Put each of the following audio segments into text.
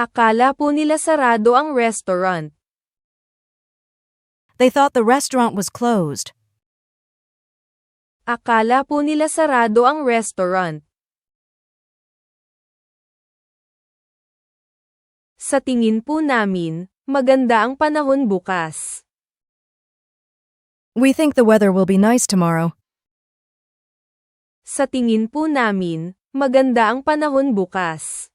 Akala po nila sarado ang restaurant. They thought the restaurant was closed. Akala po nila sarado ang restaurant. Sa tingin po namin, maganda ang panahon bukas. We think the weather will be nice tomorrow. Sa tingin po namin, maganda ang panahon bukas.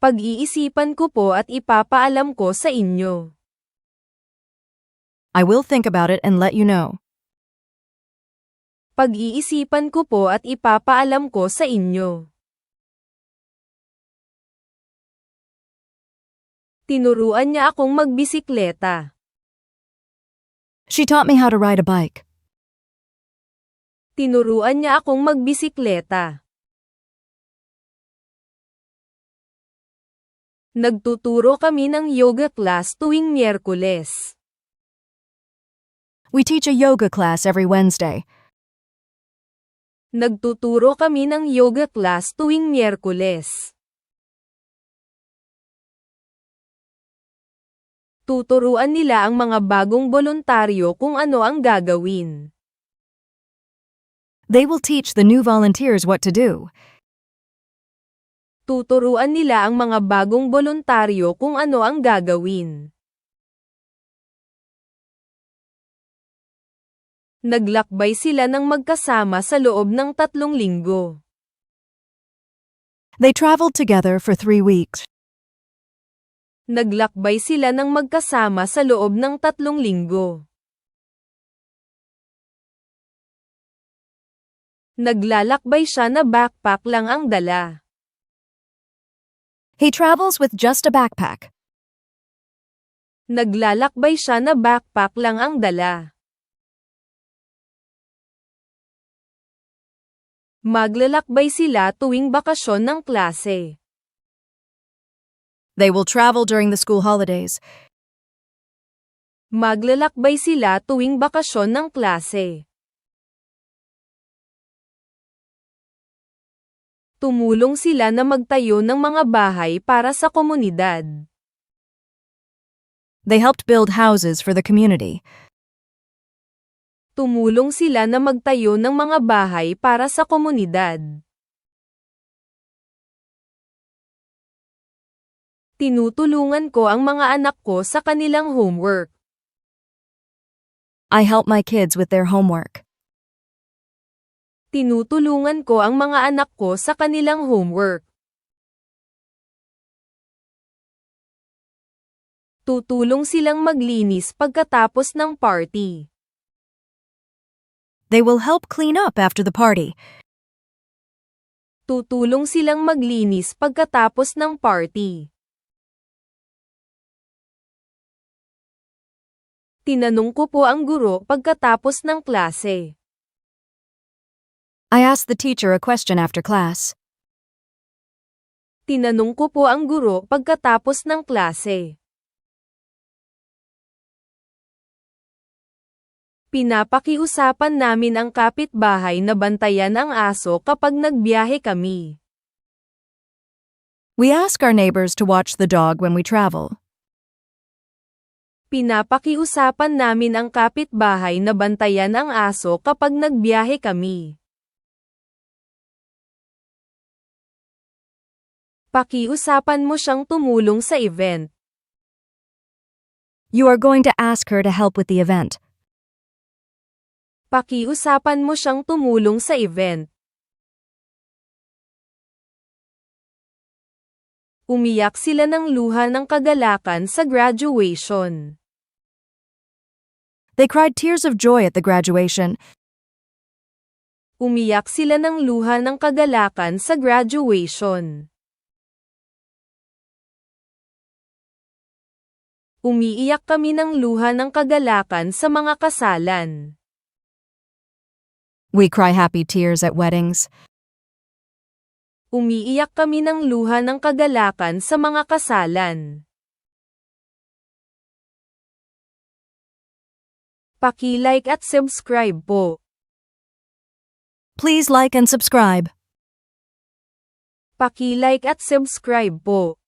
Pag-iisipan ko po at ipapaalam ko sa inyo. I will think about it and let you know. Pag-iisipan ko po at ipapaalam ko sa inyo. Tinuruan niya akong magbisikleta. She taught me how to ride a bike. Tinuruan niya akong magbisikleta. Nagtuturo kami ng yoga class tuwing Miyerkules. We teach a yoga class every Wednesday. Nagtuturo kami ng yoga class tuwing Miyerkules. Tuturuan nila ang mga bagong boluntaryo kung ano ang gagawin. They will teach the new volunteers what to do. Tuturuan nila ang mga bagong boluntaryo kung ano ang gagawin. Naglakbay sila ng magkasama sa loob ng 3 linggo. They traveled together for 3 weeks. Naglakbay sila ng magkasama sa loob ng 3 linggo. Naglalakbay siya na backpack lang ang dala. He travels with just a backpack. Naglalakbay siya na backpack lang ang dala. Maglalakbay sila tuwing bakasyon ng klase. They will travel during the school holidays. Maglalakbay sila tuwing bakasyon ng klase. Tumulong sila na magtayo ng mga bahay para sa komunidad. They helped build houses for the community. Tumulong sila na magtayo ng mga bahay para sa komunidad. Tinutulungan ko ang mga anak ko sa kanilang homework. I help my kids with their homework. Tinutulungan ko ang mga anak ko sa kanilang homework. Tutulong silang maglinis pagkatapos ng party. They will help clean up after the party. Tutulong silang maglinis pagkatapos ng party. Tinanong ko po ang guro pagkatapos ng klase. I asked the teacher a question after class. Tinanong ko po ang guro pagkatapos ng klase. Pinapakiusapan namin ang kapitbahay na bantayan ang aso kapag nagbiyahe kami. We ask our neighbors to watch the dog when we travel. Pinapakiusapan namin ang kapitbahay na bantayan ang aso kapag nagbiyahe kami. Pakiusapan mo siyang tumulong sa event. You are going to ask her to help with the event. Pakiusapan mo siyang tumulong sa event. Umiyak sila ng luha ng kagalakan sa graduation. They cried tears of joy at the graduation. Umiyak sila ng luha ng kagalakan sa graduation. Umiiyak kami ng luha ng kagalakan sa mga kasalan. We cry happy tears at weddings. Umiiyak kami ng luha ng kagalakan sa mga kasalan. Paki-like at subscribe po. Please like and subscribe. Paki-like at subscribe po.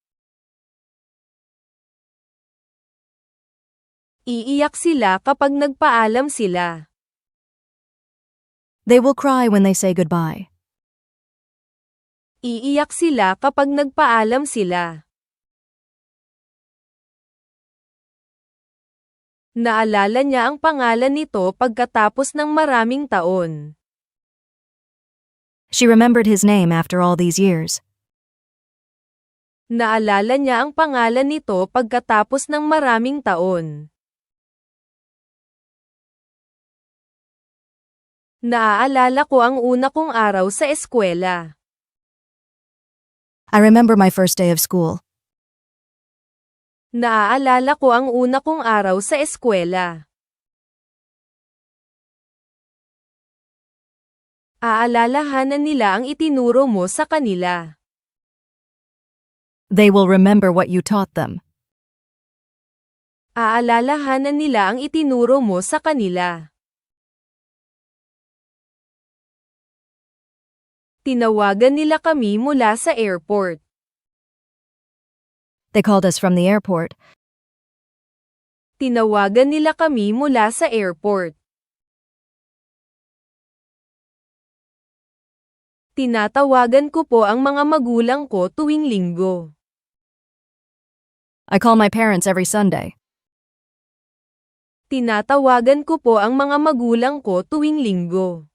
Iiyak sila kapag nagpaalam sila. They will cry when they say goodbye. Iiyak sila kapag nagpaalam sila. Naalala niya ang pangalan nito pagkatapos ng maraming taon. She remembered his name after all these years. Naalala niya ang pangalan nito pagkatapos ng maraming taon. Naaalala ko ang una kong araw sa eskwela. I remember my first day of school. Naaalala ko ang una kong araw sa eskwela. Aalalahanan nila ang itinuro mo sa kanila. They will remember what you taught them. Aalalahanan nila ang itinuro mo sa kanila. Tinawagan nila kami mula sa airport. They called us from the airport. Tinawagan nila kami mula sa airport. Tinatawagan ko po ang mga magulang ko tuwing linggo. I call my parents every Sunday. Tinatawagan ko po ang mga magulang ko tuwing linggo.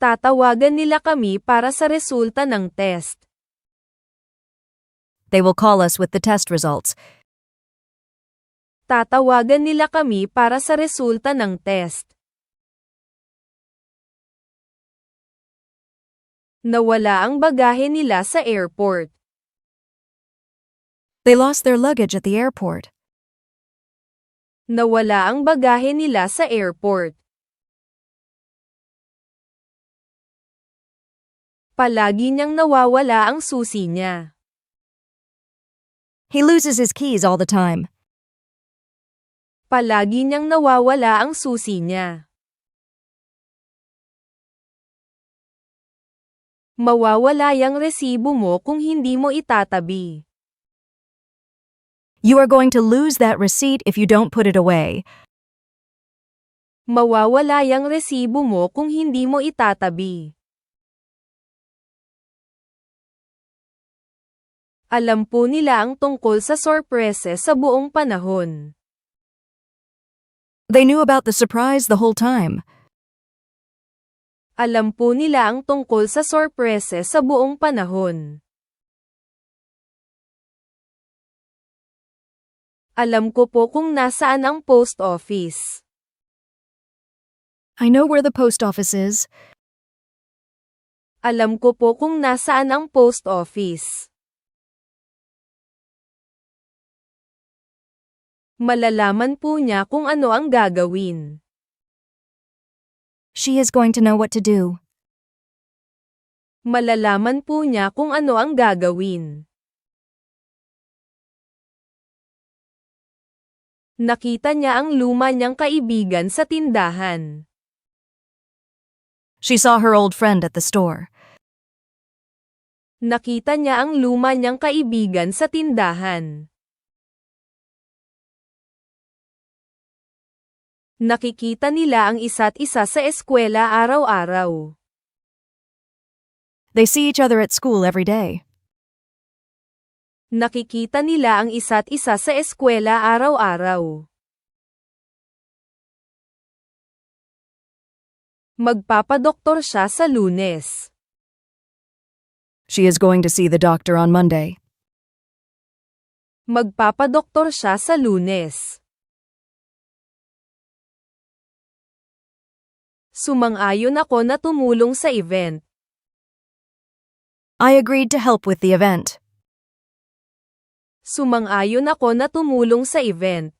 Tatawagan nila kami para sa resulta ng test. They will call us with the test results. Tatawagan nila kami para sa resulta ng test. Nawala ang bagahe nila sa airport. They lost their luggage at the airport. Nawala ang bagahe nila sa airport. Palagi niyang nawawala ang susi niya. He loses his keys all the time. Palagi niyang nawawala ang susi niya. Mawawala yang resibo mo kung hindi mo itatabi. You are going to lose that receipt if you don't put it away. Mawawala yang resibo mo kung hindi mo itatabi. Alam po nila ang tungkol sa sorpresa sa buong panahon. They knew about the surprise the whole time. Alam po nila ang tungkol sa sorpresa sa buong panahon. Alam ko po kung nasaan ang post office. I know where the post office is. Alam ko po kung nasaan ang post office. Malalaman po niya kung ano ang gagawin. She is going to know what to do. Malalaman po niya kung ano ang gagawin. Nakita niya ang luma niyang kaibigan sa tindahan. She saw her old friend at the store. Nakita niya ang luma niyang kaibigan sa tindahan. Nakikita nila ang isa't isa sa eskwela araw-araw. They see each other at school every day. Nakikita nila ang isa't isa sa eskwela araw-araw. Magpapadoktor siya sa Lunes. She is going to see the doctor on Monday. Magpapadoktor siya sa Lunes. Sumang-ayon ako na tumulong sa event. I agreed to help with the event. Sumang-ayon ako na tumulong sa event.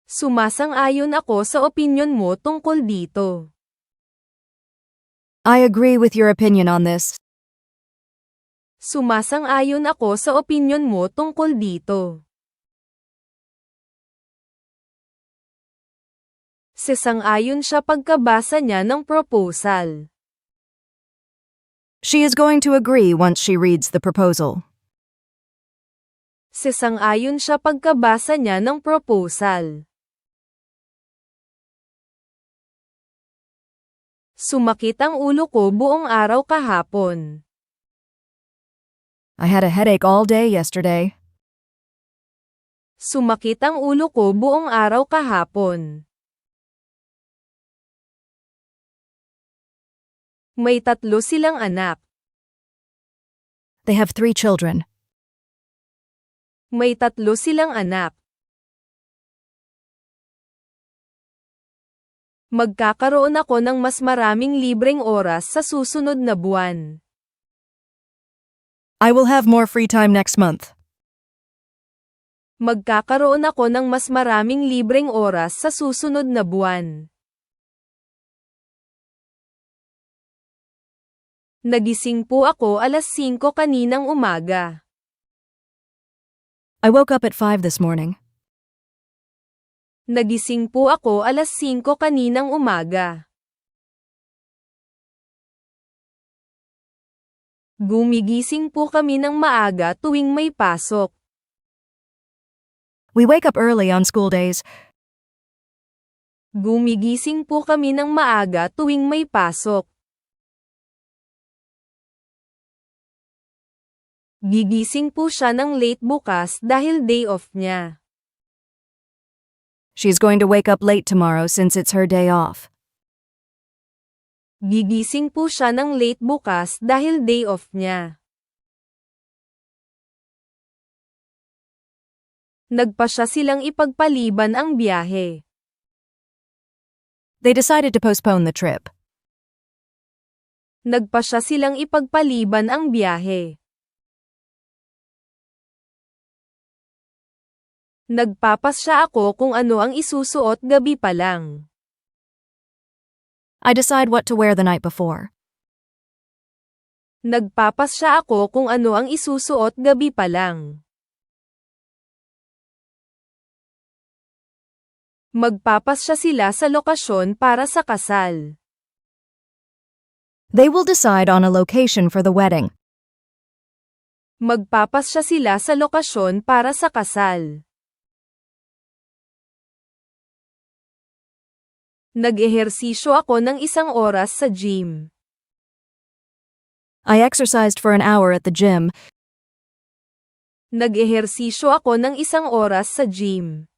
Sumasang-ayon ako sa opinyon mo tungkol dito. I agree with your opinion on this. Sumasang-ayon ako sa opinyon mo tungkol dito. Sesang-ayon siya pagkabasa niya ng proposal. She is going to agree once she reads the proposal. Sesang-ayon siya pagkabasa niya ng proposal. Sumakit ang ulo ko buong araw kahapon. I had a headache all day yesterday. Sumakit ang ulo ko buong araw kahapon. May 3 silang anak. They have 3 children. May 3 silang anak. Magkakaroon ako ng mas maraming libreng oras sa susunod na buwan. I will have more free time next month. Magkakaroon ako ng mas maraming libreng oras sa susunod na buwan. Nagising po ako alas 5 kaninang umaga. I woke up at 5 this morning. Nagising po ako alas 5 kaninang umaga. Gumigising po kami ng maaga tuwing may pasok. We wake up early on school days. Gumigising po kami ng maaga tuwing may pasok. Gigising po siya ng late bukas dahil day off niya. She's going to wake up late tomorrow since it's her day off. Gigising po siya ng late bukas dahil day off niya. Nagpasya silang ipagpaliban ang biyahe. They decided to postpone the trip. Nagpasya silang ipagpaliban ang biyahe. Nagpapasya ako kung ano ang isusuot gabi pa lang. I decide what to wear the night before. Nagpapasya ako kung ano ang isusuot gabi pa lang. Magpapasya sila sa lokasyon para sa kasal. They will decide on a location for the wedding. Magpapasya sila sa lokasyon para sa kasal. Nag-ehersisyo ako ng 1 oras sa gym. I exercised for an hour at the gym. Nag-ehersisyo ako ng 1 oras sa gym.